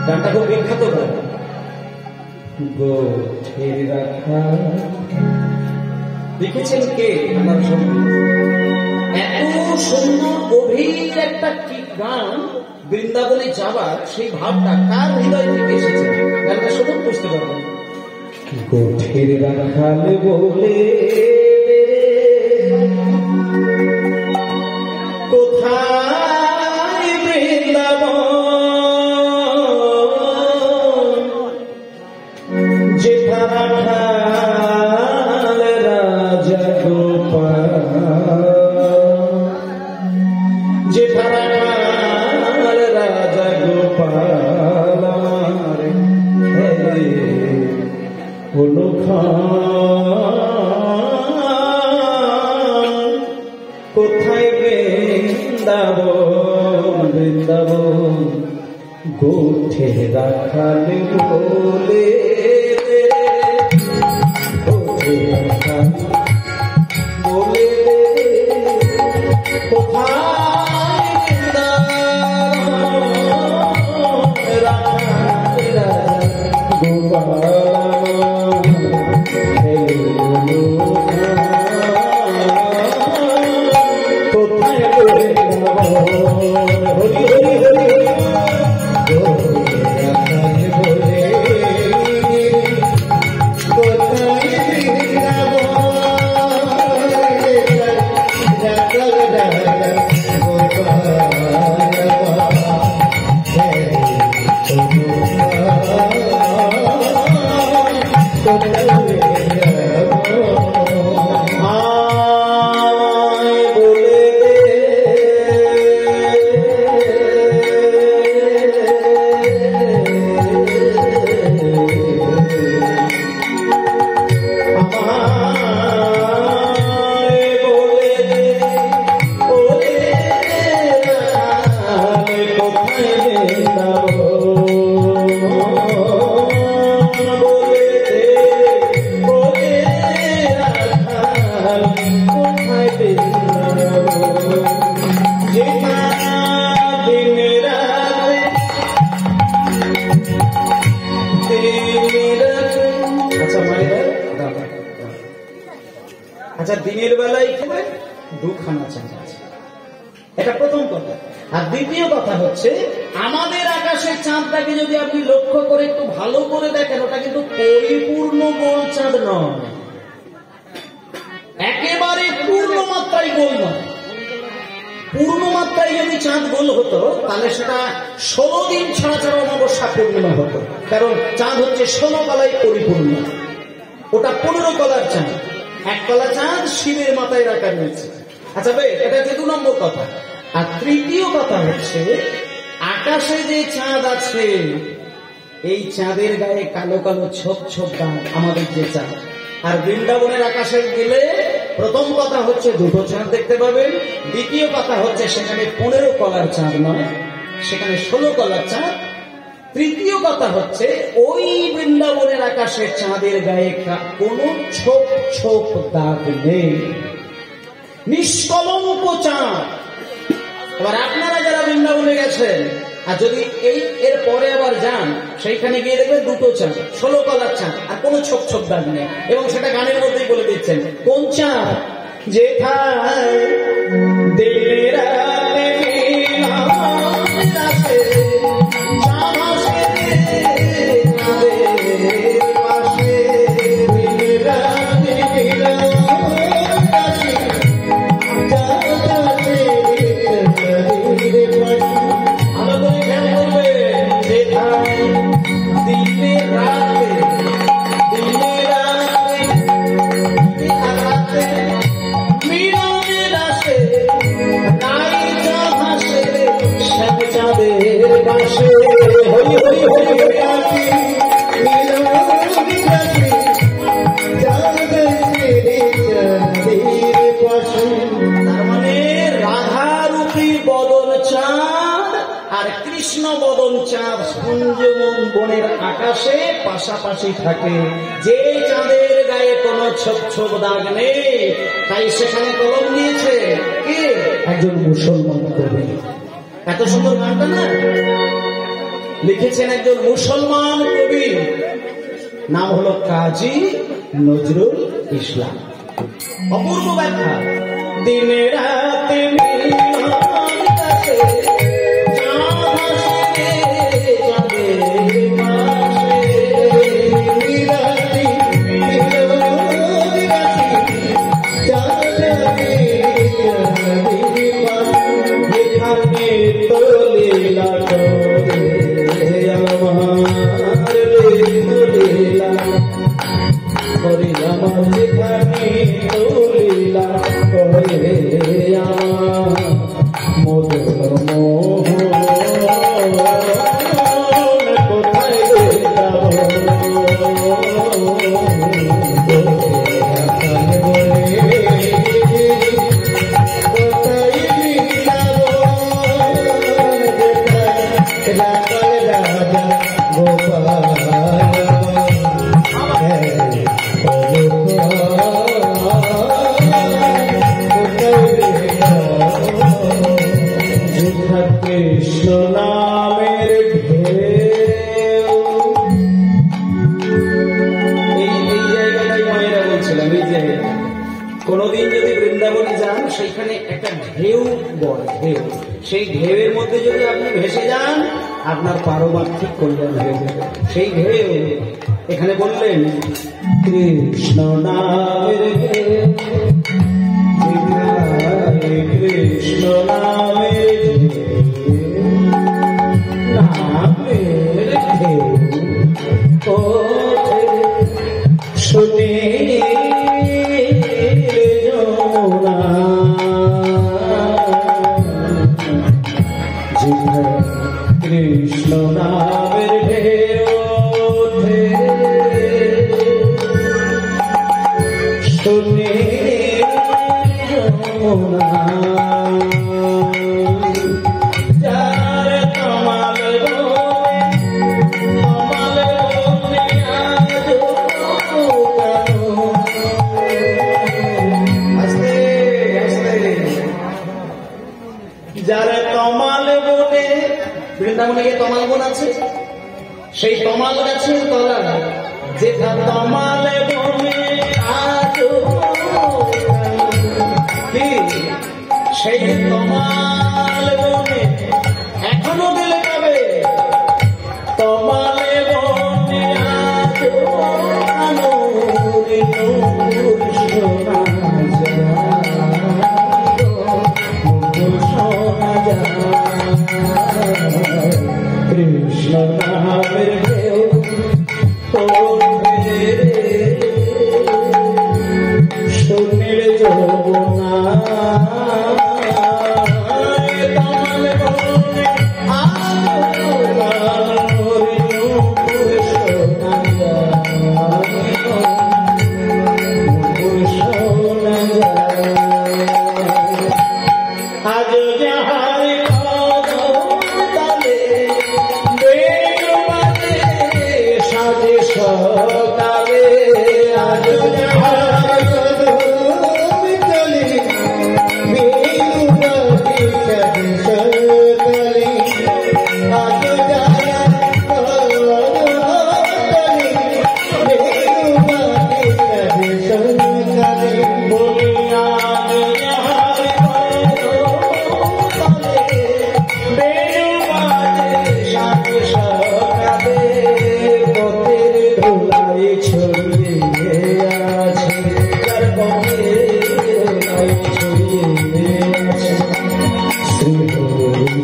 গানটা খুব বিখ্যাত গান। গোঠের রাখাল লিখেছেন কে? আমার এত সুন্দর গভীর একটা গান, বৃন্দাবনে যাবার সেই ভাবটা কার হৃদয় থেকে এসেছে গানটা শুধু বুঝতে পারবেন। গোঠের রাখাল বলে কোথায় বৃন্দাবন, যেথা রাখাল রাজা গোপাল, যেথা রাখাল রাজা গোপাল হলো কোথায় বৃন্দাবন, বৃন্দাবন গোঠে রাখাল বলে বলে কোথায় রাখাল গোপাল আচ্ছা, দিনের বেলায় খেলে দুখানা চাঁদ আছে, এটা প্রথম কথা। আর দ্বিতীয় কথা হচ্ছে, আমাদের আকাশের চাঁদটাকে যদি আপনি লক্ষ্য করে একটু ভালো করে দেখেন, ওটা কিন্তু পরিপূর্ণ গোল চাঁদ নয়, একেবারে পূর্ণ মাত্রায় গোল নয়। পূর্ণ মাত্রায় যদি চাঁদ গোল হতো তাহলে সেটা 16 দিন ছাড়া ছাড়া অমাবস্যা পূর্ণিমা হতো, কারণ চাঁদ হচ্ছে 16 কলায় পরিপূর্ণ, ওটা 15 কলার চাঁদ। এক কলা চাঁদ শিবের মাথায় রাখা রয়েছে। আচ্ছা ভাই, এটা হচ্ছে 2 নম্বর কথা। আর তৃতীয় কথা হচ্ছে, আকাশে যে চাঁদ আছে এই চাঁদের গায়ে কালো কালো ছোপ ছোপ দাগ আমাদের যে চাঁদ। আর বৃন্দাবনের আকাশে গেলে প্রথম কথা হচ্ছে 2টো চাঁদ দেখতে পাবেন, দ্বিতীয় কথা হচ্ছে সেখানে 15 কলার চাঁদ নয়, সেখানে 16 কলার চাঁদ। তৃতীয় কথা হচ্ছে, ওই বৃন্দাবনের আকাশে চাঁদের গায়ে কোনো ছোপ ছোপ দাগ নেই, নিষ্কলঙ্ক চাঁদ। এবার আপনারা যারা বৃন্দাবনে গেছেন আর যদি এর পরে আবার যান, সেইখানে গিয়ে দেখবেন 2টো চাঁদ, 16 কলার চাঁদ, আর কোনো ছোপ ছোপ দাগ নেই, এবং সেটা গানের মধ্যেই বলে দিচ্ছেন কোন চাঁদ। যেথায় দিনের মিলনের আসে নাই আর কৃষ্ণ বদন চাঁদ সঞ্জীবন বনের আকাশে পাশাপাশি থাকে। যে চাঁদের গায়ে কোনো ছোপ ছোপ দাগ নেই, তাই সেখানে কলম দিয়েছে কে? একজন মুসলমান কবি। এত সুন্দর গানটা না লিখেছেন একজন মুসলমান কবি, নাম হলো কাজী নজরুল ইসলাম। অপূর্ব ব্যাখ্যা। দিনে রাতে কোনদিন যদি বৃন্দাবনে যান, সেইখানে একটা ঢেউ বড় ঢেউ, সেই ঢেউয়ের মধ্যে যদি আপনি ভেসে যান, আপনার পারমার্থিক কল্যাণ হয়ে যাবে। সেই ঢেউ এখানে বললেন কৃষ্ণ নামের কৃষ্ণ নামের নামের ঢেউ শুনে কৃষ্ণ নামের ঢেউ শুনে যার কমাল যারা তমাল বনে, বৃন্দাবনে গিয়ে তমাল বন আছে, সেই তমাল গাছের তলা যেটা তমাল বনে সেই তমাল বনে এখনো দিলে পাবে। তমালে বনে কৃষ্ণ নামের ঢেউ শুনিল যমুনা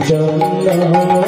Jalla